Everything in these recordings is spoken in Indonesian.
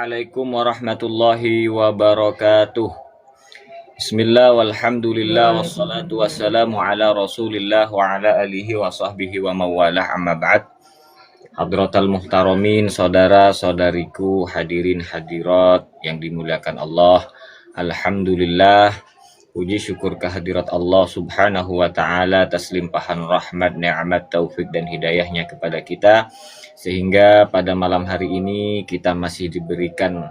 Assalamualaikum warahmatullahi wabarakatuh. Bismillah walhamdulillah wassalatu wassalamu ala rasulillah wa ala alihi wa sahbihi wa mawalah amma ba'd. Hadratal muhtaramin, saudara-saudariku, hadirin hadirat yang dimuliakan Allah. Alhamdulillah, puji syukur kehadirat Allah subhanahu wa ta'ala atas limpahan rahmat, ni'mat, taufik dan hidayahnya kepada kita, sehingga pada malam hari ini kita masih diberikan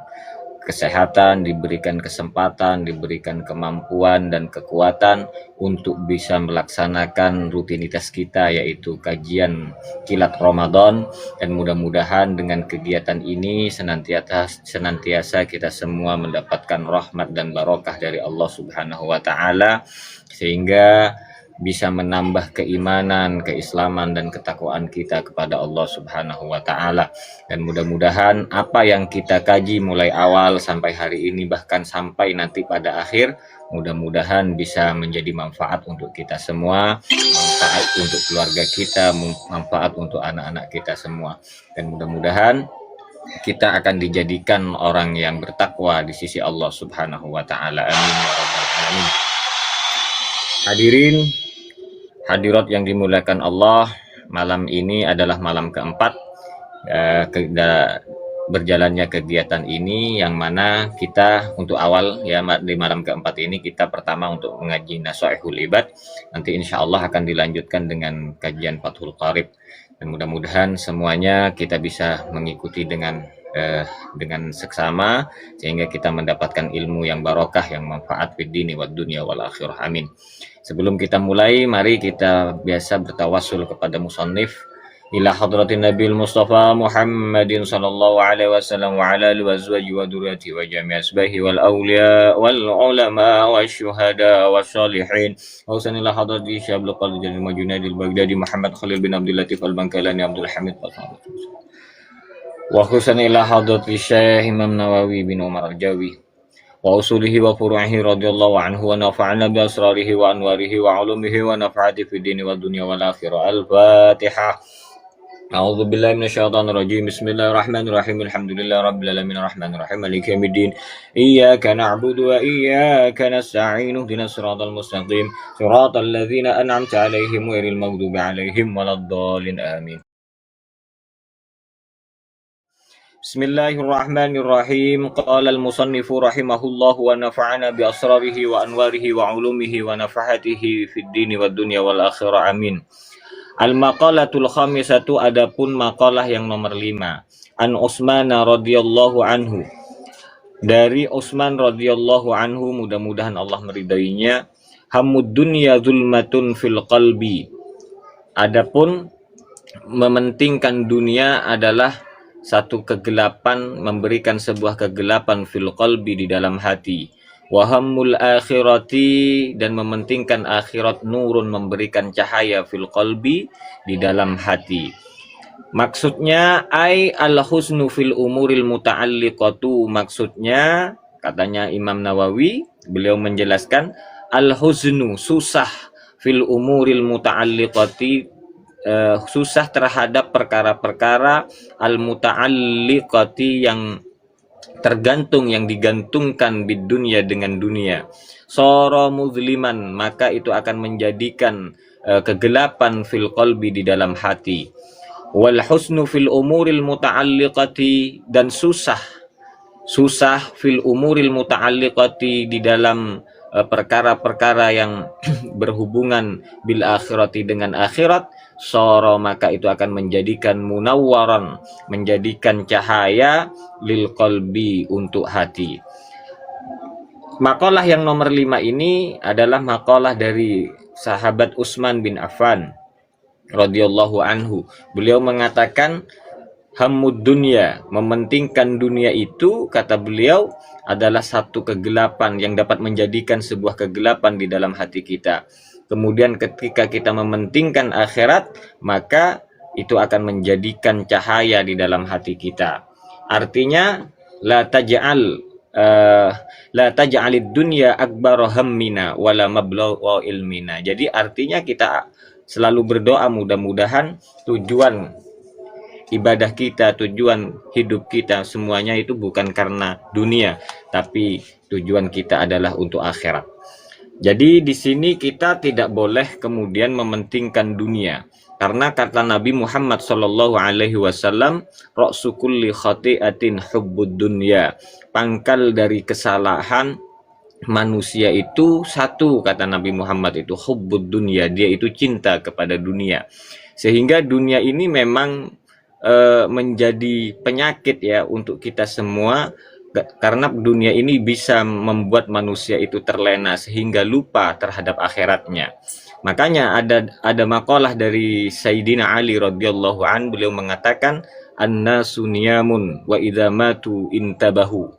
kesehatan, diberikan kesempatan, diberikan kemampuan dan kekuatan untuk bisa melaksanakan rutinitas kita, yaitu kajian kilat Ramadan. Dan mudah-mudahan dengan kegiatan ini senantiasa kita semua mendapatkan rahmat dan barokah dari Allah Subhanahu wa Ta'ala, sehingga bisa menambah keimanan, keislaman dan ketakwaan kita kepada Allah Subhanahu wa Ta'ala. Dan mudah-mudahan apa yang kita kaji mulai awal sampai hari ini, bahkan sampai nanti pada akhir, mudah-mudahan bisa menjadi manfaat untuk kita semua, manfaat untuk keluarga kita, manfaat untuk anak-anak kita semua. Dan mudah-mudahan kita akan dijadikan orang yang bertakwa di sisi Allah Subhanahu wa Ta'ala. Amin ya rabbal alamin. Hadirin hadirat yang dimuliakan Allah, malam ini adalah malam keempat berjalannya kegiatan ini, yang mana kita untuk awal ya di malam keempat ini kita pertama untuk mengaji Nasaihul Ibad. Nanti insya Allah akan dilanjutkan dengan kajian Fathul Qarib, dan mudah-mudahan semuanya kita bisa mengikuti dengan seksama, sehingga kita mendapatkan ilmu yang barokah, yang manfaat fid dini wad dunya wal akhirah. Amin. Sebelum kita mulai, mari kita biasa bertawassul kepada musannif ila hadratin Nabil Mustafa Muhammadin sallallahu alaihi wasallam wa ala alihi wa azwajihi wa dzurriyyatihi wa jami' asbahi wal awliya wal ulama wasyuhada wassalihin. Wa sanila hadrati Syabul Qalbi Jalil Majunadil Baghdadi Muhammad Khalil bin Abdul Latif Al-Bankalani Abdul Hamid wa sanila hadrati Syekh Imam Nawawi bin Umar Al-Jawi wa usulihi wa furu'ihi radhiyallahu anhu wa nafa'ana bi asrarihi wa anwarihi wa ulumihi wa nafa'ati fid dini wad dunya wal akhirah. Al-Fatihah. A'udzu billahi minasyaitonir rajim. Bismillahirrahmanirrahim. Alhamdulillahi rabbil alamin arrahmanir rahim maliki yaumiddin. Iyyaka na'budu wa iyyaka nasta'in. Ihdinas siratal mustaqim. Siratal ladzina an'amta 'alaihim ghairil maghdubi 'alaihim waladdallin. Amin. Bismillahirrahmanirrahim. Qala al-musannif rahimahullah wa nafa'ana bi asrarihi wa anwarihi wa ulumihi wa nafahatihi fid dini wad dunya wal akhirah. Amin. Al-maqalatul khamisatu, adapun maqalah yang nomor 5. An Utsman radhiyallahu anhu, dari Utsman radhiyallahu anhu, mudah-mudahan Allah meridainya. Hammud dunya zulmatun fil qalbi, adapun mementingkan dunia adalah satu kegelapan, memberikan sebuah kegelapan fil qalbi, di dalam hati. Wahammul akhirati, dan mementingkan akhirat, nurun, memberikan cahaya fil qalbi, di dalam hati. Maksudnya ai al-husnu fil umuril muta'alliqatu, maksudnya katanya Imam Nawawi, beliau menjelaskan al-huznu, susah, fil umuril muta'alliqati, susah terhadap perkara-perkara al-muta'alliqati, yang tergantung, yang digantungkan bid dunya, dengan dunia. Sara muzliman, maka itu akan menjadikan kegelapan fil qalbi, di dalam hati. Wal husnu fil umuril muta'alliqati, dan susah fil umuril muta'alliqati, di dalam perkara-perkara yang berhubungan bil akhirati, dengan akhirat. Sara, maka itu akan menjadikan munawwaran, menjadikan cahaya lil qalbi, untuk hati. Makalah yang nomor 5 ini adalah makalah dari sahabat Utsman bin Affan radhiyallahu anhu. Beliau mengatakan hammud dunya, mementingkan dunia itu, kata beliau, adalah satu kegelapan yang dapat menjadikan sebuah kegelapan di dalam hati kita. Kemudian ketika kita mementingkan akhirat, maka itu akan menjadikan cahaya di dalam hati kita. Artinya la taj'alid dunya akbar hammina wala mablagha ilmina. Jadi artinya kita selalu berdoa, mudah-mudahan tujuan ibadah kita, tujuan hidup kita, semuanya itu bukan karena dunia, tapi tujuan kita adalah untuk akhirat. Jadi di sini kita tidak boleh kemudian mementingkan dunia. Karena kata Nabi Muhammad Shallallahu Alaihi Wasallam, "Ra'su kulli khati'atin hubbud dunya." Pangkal dari kesalahan manusia itu satu, kata Nabi Muhammad itu hubbud dunya, dia itu cinta kepada dunia. Sehingga dunia ini memang menjadi penyakit ya untuk kita semua, karena dunia ini bisa membuat manusia itu terlena sehingga lupa terhadap akhiratnya. Makanya ada makalah dari Sayyidina Ali radhiyallahu an, beliau mengatakan annasu niyamun wa idza matu intabahu.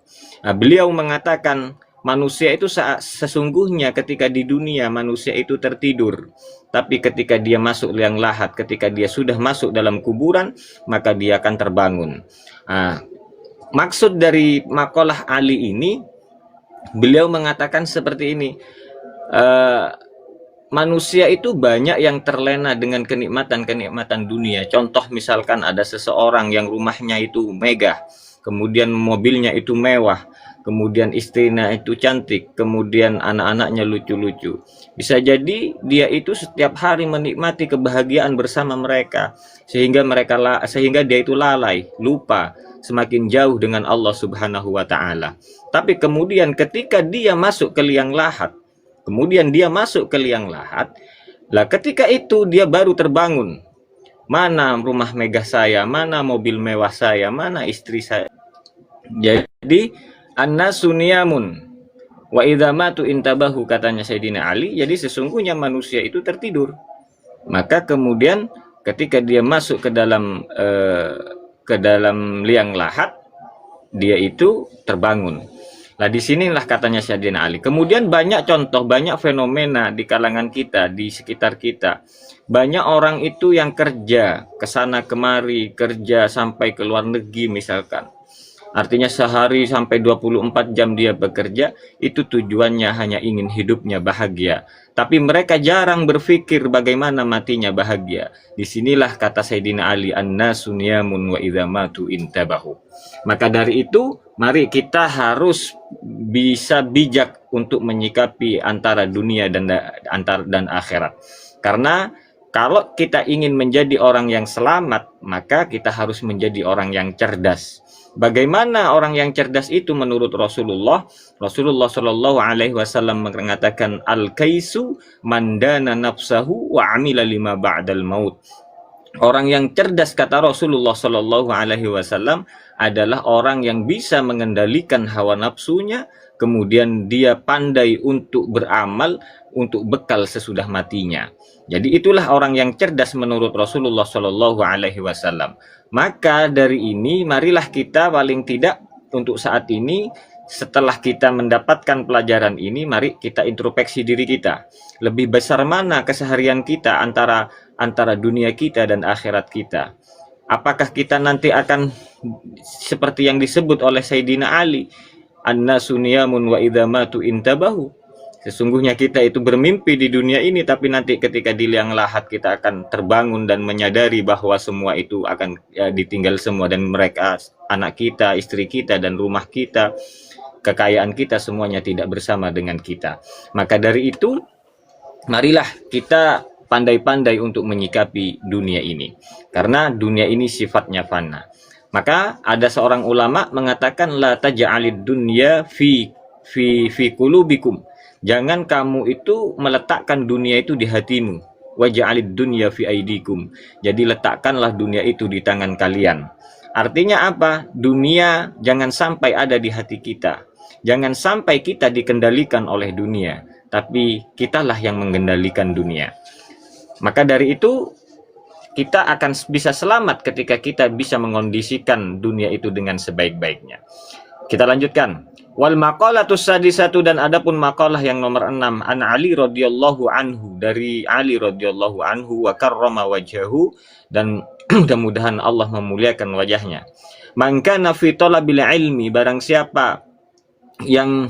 Nah, beliau mengatakan manusia itu sesungguhnya ketika di dunia manusia itu tertidur, tapi ketika dia masuk liang lahat, ketika dia sudah masuk dalam kuburan, maka dia akan terbangun. Nah, maksud dari makalah Ali ini, beliau mengatakan seperti ini, manusia itu banyak yang terlena dengan kenikmatan-kenikmatan dunia. Contoh misalkan ada seseorang yang rumahnya itu megah, kemudian mobilnya itu mewah, kemudian istrinya itu cantik, kemudian anak-anaknya lucu-lucu. Bisa jadi dia itu setiap hari menikmati kebahagiaan bersama mereka, sehingga dia itu lalai, lupa, semakin jauh dengan Allah Subhanahu wa taala. Tapi kemudian ketika dia masuk ke liang lahat, lah ketika itu dia baru terbangun. Mana rumah megah saya, mana mobil mewah saya, mana istri saya. Jadi annasu niyamun wa idza matu intabahu, katanya Sayyidina Ali. Jadi sesungguhnya manusia itu tertidur. Maka kemudian ketika dia masuk ke dalam liang lahat, dia itu terbangun. Nah, disinilah katanya Sayyidina Ali. Kemudian banyak contoh, banyak fenomena di kalangan kita, di sekitar kita. Banyak orang itu yang kerja kesana kemari, kerja sampai ke luar negeri misalkan. Artinya sehari sampai 24 jam dia bekerja, itu tujuannya hanya ingin hidupnya bahagia. Tapi mereka jarang berpikir bagaimana matinya bahagia. Disinilah kata Sayyidina Ali, annasu niyamun wa idza matu intabahu. Maka dari itu, mari kita harus bisa bijak untuk menyikapi antara dunia dan akhirat. Karena kalau kita ingin menjadi orang yang selamat, maka kita harus menjadi orang yang cerdas. Bagaimana orang yang cerdas itu menurut Rasulullah? Rasulullah Shallallahu Alaihi Wasallam mengatakan al-kaisu mandana nafsahu wa amila lima ba'dal maut. Orang yang cerdas, kata Rasulullah Shallallahu Alaihi Wasallam, adalah orang yang bisa mengendalikan hawa nafsunya, kemudian dia pandai untuk beramal untuk bekal sesudah matinya. Jadi itulah orang yang cerdas menurut Rasulullah Shallallahu Alaihi Wasallam. Maka dari ini marilah kita paling tidak untuk saat ini, setelah kita mendapatkan pelajaran ini, mari kita introspeksi diri kita. Lebih besar mana keseharian kita antara dunia kita dan akhirat kita? Apakah kita nanti akan seperti yang disebut oleh Sayyidina Ali, annasu niyamun wa idza matu intabahu? Sesungguhnya kita itu bermimpi di dunia ini, tapi nanti ketika di liang lahat kita akan terbangun dan menyadari bahwa semua itu akan ditinggal semua, dan mereka, anak kita, istri kita, dan rumah kita, kekayaan kita, semuanya tidak bersama dengan kita. Maka dari itu, marilah kita pandai-pandai untuk menyikapi dunia ini, karena dunia ini sifatnya fana. Maka ada seorang ulama mengatakan, la taj'alid dunya fi qulubikum. Jangan kamu itu meletakkan dunia itu di hatimu. Waj'alid dunya fi aidikum. Jadi letakkanlah dunia itu di tangan kalian. Artinya apa? Dunia jangan sampai ada di hati kita. Jangan sampai kita dikendalikan oleh dunia, tapi kitalah yang mengendalikan dunia. Maka dari itu kita akan bisa selamat ketika kita bisa mengondisikan dunia itu dengan sebaik-baiknya. Kita lanjutkan. Wal maqalatus sadisatu, dan adapun maqalah yang nomor 6, an Ali radhiyallahu anhu, dari Ali radhiyallahu anhu, wa karrama wajhahu, dan mudah-mudahan Allah memuliakan wajahnya. Man kana fi talabil ilmi, barang siapa yang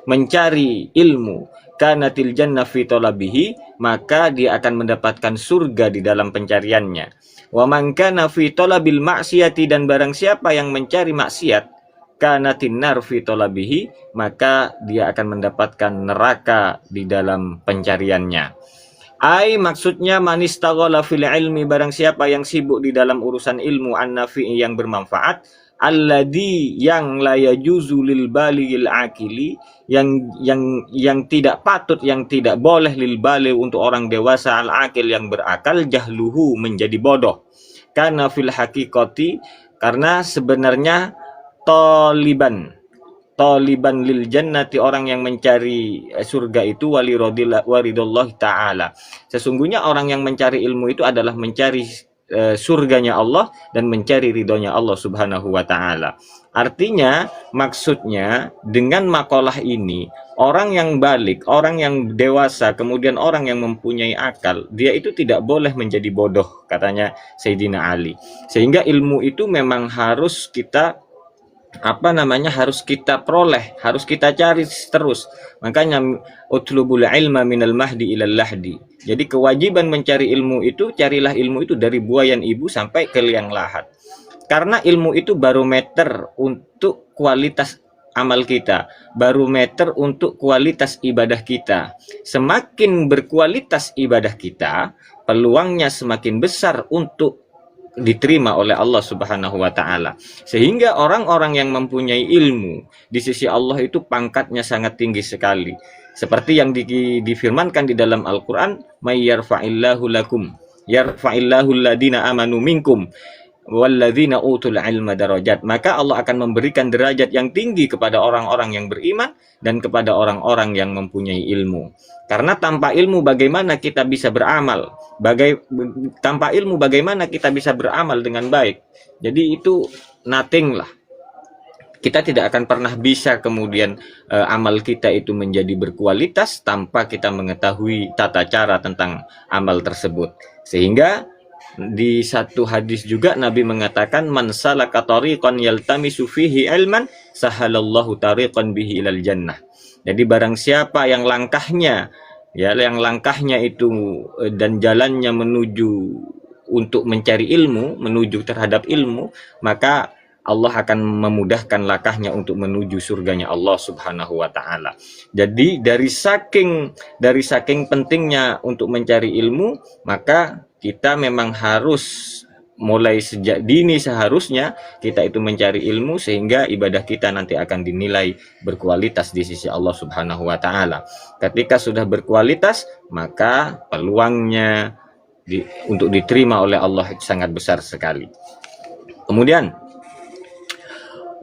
mencari ilmu, kanatil jannah fi talabihi, maka dia akan mendapatkan surga di dalam pencariannya. Wa man kana fi talabil maksiati, dan barang siapa yang mencari maksiat, kanatin nar fi talabihi, maka dia akan mendapatkan neraka di dalam pencariannya. Maksudnya manistaghala fil ilmi, barang siapa yang sibuk di dalam urusan ilmu, an-nafi'i, yang bermanfaat, alladhi, yang la yajuzu lil baligil akili, yang tidak patut, yang tidak boleh lil baligh, untuk orang dewasa, al akil, yang berakal, jahluhu, menjadi bodoh. Karena fil haqiqati, karena sebenarnya taliban lil jannati, orang yang mencari surga itu, walidallahi ta'ala, sesungguhnya orang yang mencari ilmu itu adalah mencari surganya Allah dan mencari ridhonya Allah subhanahu wa ta'ala. Artinya, maksudnya dengan makalah ini, orang yang balik, orang yang dewasa, kemudian orang yang mempunyai akal, dia itu tidak boleh menjadi bodoh, katanya Sayyidina Ali. Sehingga ilmu itu memang harus kita harus kita peroleh, harus kita cari terus. Makanya utlubul ilma minal mahdi ilal lahdi. Jadi kewajiban mencari ilmu itu, carilah ilmu itu dari buayan ibu sampai ke liang lahat. Karena ilmu itu barometer untuk kualitas amal kita, barometer untuk kualitas ibadah kita. Semakin berkualitas ibadah kita, peluangnya semakin besar untuk diterima oleh Allah Subhanahu wa taala. Sehingga orang-orang yang mempunyai ilmu di sisi Allah itu pangkatnya sangat tinggi sekali. Seperti yang difirmankan di dalam Al-Qur'an, may yarfa'illahu lakum yarfa'illahu alladhina amanu minkum walladzina utul ilma darajat. Maka Allah akan memberikan derajat yang tinggi kepada orang-orang yang beriman dan kepada orang-orang yang mempunyai ilmu. Karena tanpa ilmu bagaimana kita bisa beramal? Tanpa ilmu bagaimana kita bisa beramal dengan baik? Jadi itu nothing lah. Kita tidak akan pernah bisa kemudian amal kita itu menjadi berkualitas tanpa kita mengetahui tata cara tentang amal tersebut. Sehingga di satu hadis juga Nabi mengatakan, man salaka tariqan yaltamisu fihi ilman sahalallahu tariqan bihi ilal jannah. Jadi barang siapa yang langkahnya itu dan jalannya menuju untuk mencari ilmu, menuju terhadap ilmu, maka Allah akan memudahkan langkahnya untuk menuju surganya Allah Subhanahu wa taala. Jadi dari saking pentingnya untuk mencari ilmu, maka kita memang harus mulai sejak dini, seharusnya kita itu mencari ilmu sehingga ibadah kita nanti akan dinilai berkualitas di sisi Allah Subhanahu wa taala. Ketika sudah berkualitas, maka peluangnya untuk diterima oleh Allah sangat besar sekali. Kemudian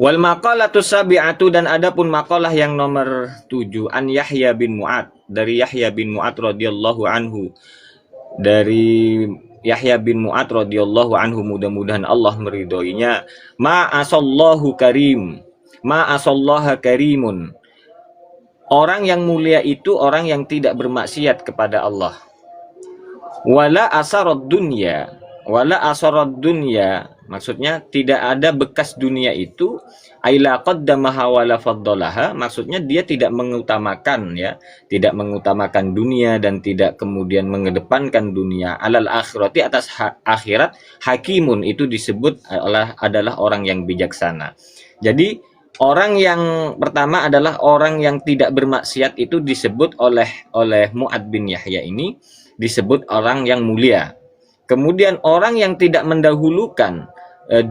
wal maqalatu sabi'atu, dan adapun maqalah yang nomor 7, an Yahya bin Mu'ad, dari Yahya bin Mu'ad radhiyallahu anhu. Dari Yahya bin Mu'ad radhiyallahu anhu, mudah-mudahan Allah meridhoinya, ma'asallahu karim, ma'asallaha karimun. Orang yang mulia itu orang yang tidak bermaksiat kepada Allah. Wala asarad dunya, maksudnya tidak ada bekas dunia itu, aila qaddamaha wala faddalaha, maksudnya dia tidak mengutamakan dunia dan tidak kemudian mengedepankan dunia alal akhirati, atas akhirat. Hakimun itu disebut adalah orang yang bijaksana. Jadi orang yang pertama adalah orang yang tidak bermaksiat, itu disebut oleh Mu'ad bin Yahya ini disebut orang yang mulia. Kemudian orang yang tidak mendahulukan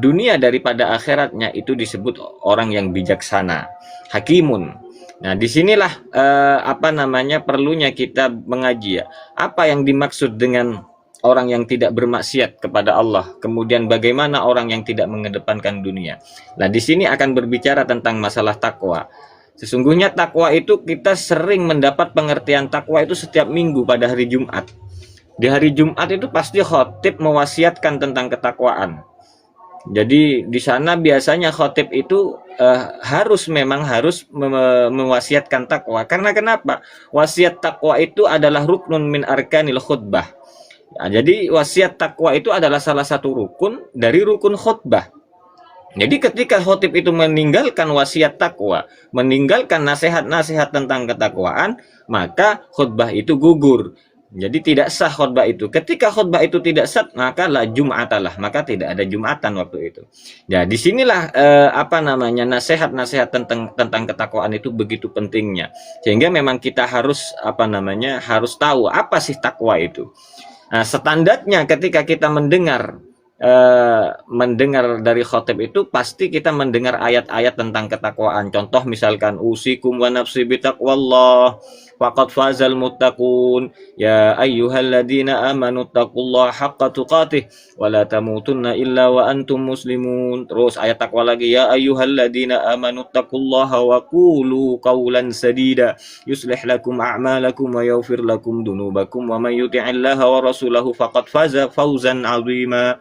dunia daripada akhiratnya itu disebut orang yang bijaksana, hakimun. Nah, disinilah perlunya kita mengaji ya. Apa yang dimaksud dengan orang yang tidak bermaksiat kepada Allah, kemudian bagaimana orang yang tidak mengedepankan dunia. Nah, di sini akan berbicara tentang masalah takwa. Sesungguhnya takwa itu kita sering mendapat pengertian takwa itu setiap minggu pada hari Jumat. Di hari Jumat itu pasti khotib mewasiatkan tentang ketakwaan. Jadi di sana biasanya khotib itu harus mewasiatkan takwa. Karena kenapa? Wasiat takwa itu adalah ruknun min arkanil khutbah. Nah, jadi wasiat takwa itu adalah salah satu rukun dari rukun khutbah. Jadi ketika khotib itu meninggalkan wasiat takwa, meninggalkan nasihat-nasihat tentang ketakwaan, maka khutbah itu gugur. Jadi tidak sah khutbah itu. Ketika khutbah itu tidak sah, maka la jum'atalah, maka tidak ada jumatan waktu itu. Ya, disinilah nasihat-nasihat tentang ketakwaan itu begitu pentingnya. Sehingga memang kita harus harus tahu apa sih takwa itu. Nah, standarnya ketika kita mendengar dari khotib itu pasti kita mendengar ayat-ayat tentang ketakwaan. Contoh misalkan usikum wa nafsi bitaqwallah faqad fazal muttaqun ya ayyuhalladzina amanu taqullaha haqqa tuqatih wa la tamutunna illa wa antum muslimun. Terus ayat takwa lagi ya ayyuhalladzina amanu taqullaha wa qulu qawlan sadida yuslih lakum a'malakum wa yaghfir lakum dunubakum wa may yuti'illaha wa rasulahu faqad faza fawzan 'azima.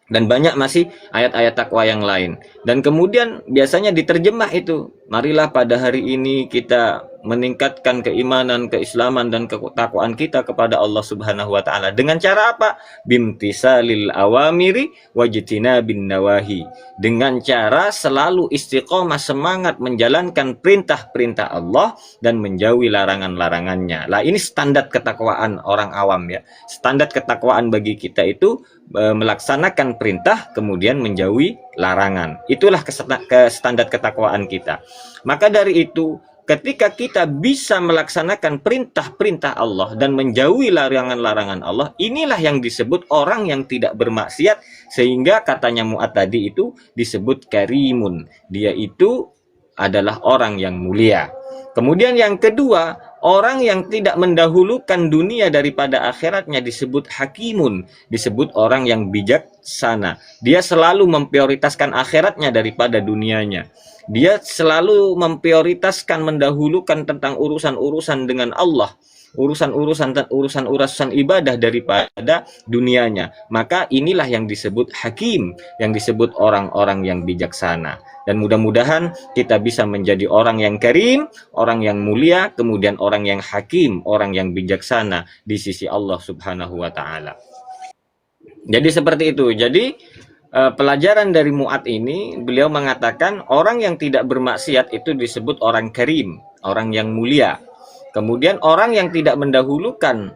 Dan banyak masih ayat-ayat takwa yang lain. Dan kemudian biasanya diterjemah itu, marilah pada hari ini kita meningkatkan keimanan, keislaman dan ketakwaan kita kepada Allah Subhanahu wa taala. Dengan cara apa? Bimtisalil awamiri wajtinabin nawahi. Dengan cara selalu istiqomah semangat menjalankan perintah-perintah Allah dan menjauhi larangan-larangannya. Lah ini standar ketakwaan orang awam ya. Standar ketakwaan bagi kita itu melaksanakan perintah kemudian menjauhi larangan. Itulah standar ketakwaan kita. Maka dari itu ketika kita bisa melaksanakan perintah-perintah Allah dan menjauhi larangan-larangan Allah, inilah yang disebut orang yang tidak bermaksiat, sehingga katanya Mu'ad tadi itu disebut karimun. Dia itu adalah orang yang mulia. Kemudian yang kedua, orang yang tidak mendahulukan dunia daripada akhiratnya disebut hakimun, disebut orang yang bijaksana. Dia selalu memprioritaskan akhiratnya daripada dunianya. Dia selalu memprioritaskan, mendahulukan tentang urusan-urusan dengan Allah, urusan ibadah daripada dunianya. Maka inilah yang disebut hakim, yang disebut orang-orang yang bijaksana. Dan mudah-mudahan kita bisa menjadi orang yang karim, orang yang mulia, kemudian orang yang hakim, orang yang bijaksana di sisi Allah Subhanahu wa taala. Jadi seperti itu. Jadi pelajaran dari Mu'ad ini, beliau mengatakan orang yang tidak bermaksiat itu disebut orang karim, orang yang mulia. Kemudian orang yang tidak mendahulukan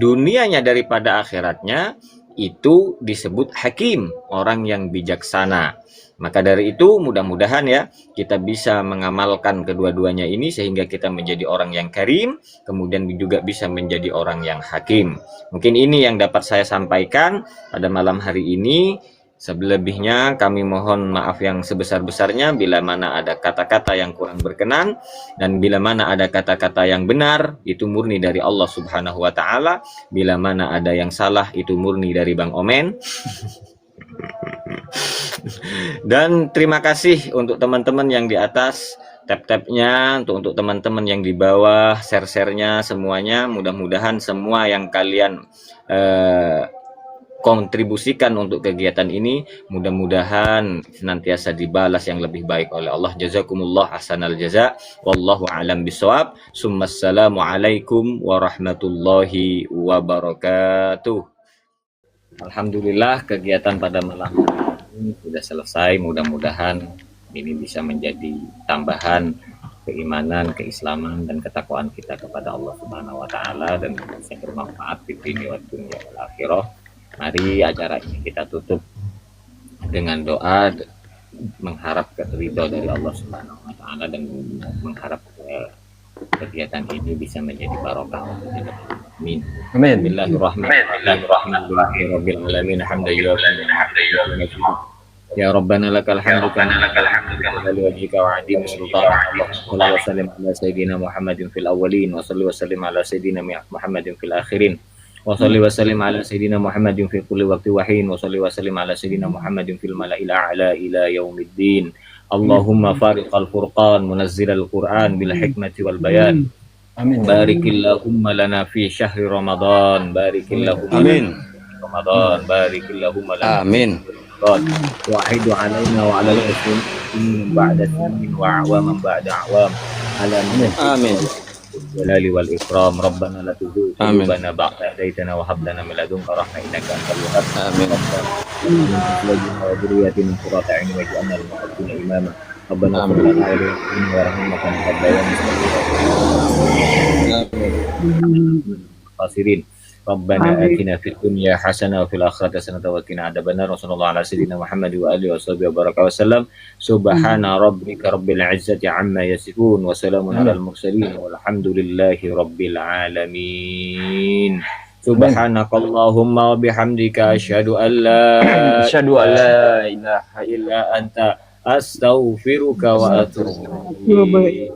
dunianya daripada akhiratnya itu disebut hakim, orang yang bijaksana. Maka dari itu mudah-mudahan ya kita bisa mengamalkan kedua-duanya ini sehingga kita menjadi orang yang karim, kemudian juga bisa menjadi orang yang hakim. Mungkin ini yang dapat saya sampaikan pada malam hari ini. Selebihnya kami mohon maaf yang sebesar-besarnya bila mana ada kata-kata yang kurang berkenan, dan bila mana ada kata-kata yang benar itu murni dari Allah Subhanahu wa taala. Bila mana ada yang salah itu murni dari Bang Omen. Dan terima kasih untuk teman-teman yang di atas, tap-tapnya, untuk teman-teman yang di bawah, share-share-nya semuanya. Mudah-mudahan semua yang kalian kontribusikan untuk kegiatan ini mudah-mudahan senantiasa dibalas yang lebih baik oleh Allah. Jazakumullah ahsanal jaza. Wallahu a'lam bishawab. Summassalamu alaikum warahmatullahi wabarakatuh. Alhamdulillah kegiatan pada malam ini sudah selesai. Mudah-mudahan ini bisa menjadi tambahan keimanan, keislaman dan ketakwaan kita kepada Allah Subhanahu wa taala dan bisa bermanfaat di dunia wa dunya wal akhirah. Mari acara ini kita tutup dengan doa mengharap ridho dari Allah Subhanahu wa taala dan mengharap kegiatan ini bisa menjadi barokah untuk kita. Amin. Amin. Bismillahirrahmanirrahim. Alamin hamdalillah. Ya Rabbana lakal hamdu kama li wajhika wa 'azimi sultanik. Allah wa sallim ala sayyidina Muhammadin fil awwalin wa salli wa sallim ala sayyidina Muhammadin fil akhirin. Wa salli wa sallim ala sayyidina Muhammadin fi kulli waqti wa hin wa salli wa sallim ala sayyidina Muhammadin fil mala'il a'la ila yaumiddin. Allahumma fariqal furqan munazzilal Qur'an bil hikmati wal bayan. Amin. Barikillahumma lana fi syahri Ramadan. Barikillahumma Ramadan. Barikillahumma lana. Amin. Wahidu alaina wa ala al-muslimin ba'da sinin wa a'waman ba'da a'wam. Amin. Jalali wal ikram. Rabbana la tuzigh qulubana ba'da hadaytana wa hab lana min ladunka rahmatan innaka antal wahhab. Amin. من أزواجنا وذرياتنا قرة أعين واجعلنا للمتقين إماما ربنا اغفر Amin. لنا ولوالدينا وارحمنا كما ربيانا صغيرا خاسرين ربنا Amin. آتنا في الدنيا حسنة وفي الآخرة حسنة وقنا عذاب النار وصلى الله على سيدنا محمد وآله وصحبه وبارك وسلم سبحان ربك رب العزة عما يصفون وسلام على المرسلين والحمد لله رب العالمين سبحانك اللهم وبحمدك أشهد أن لا Asyhadu an la ilaha إلا أنت أستغفرك وأتوب Surabaya. إليك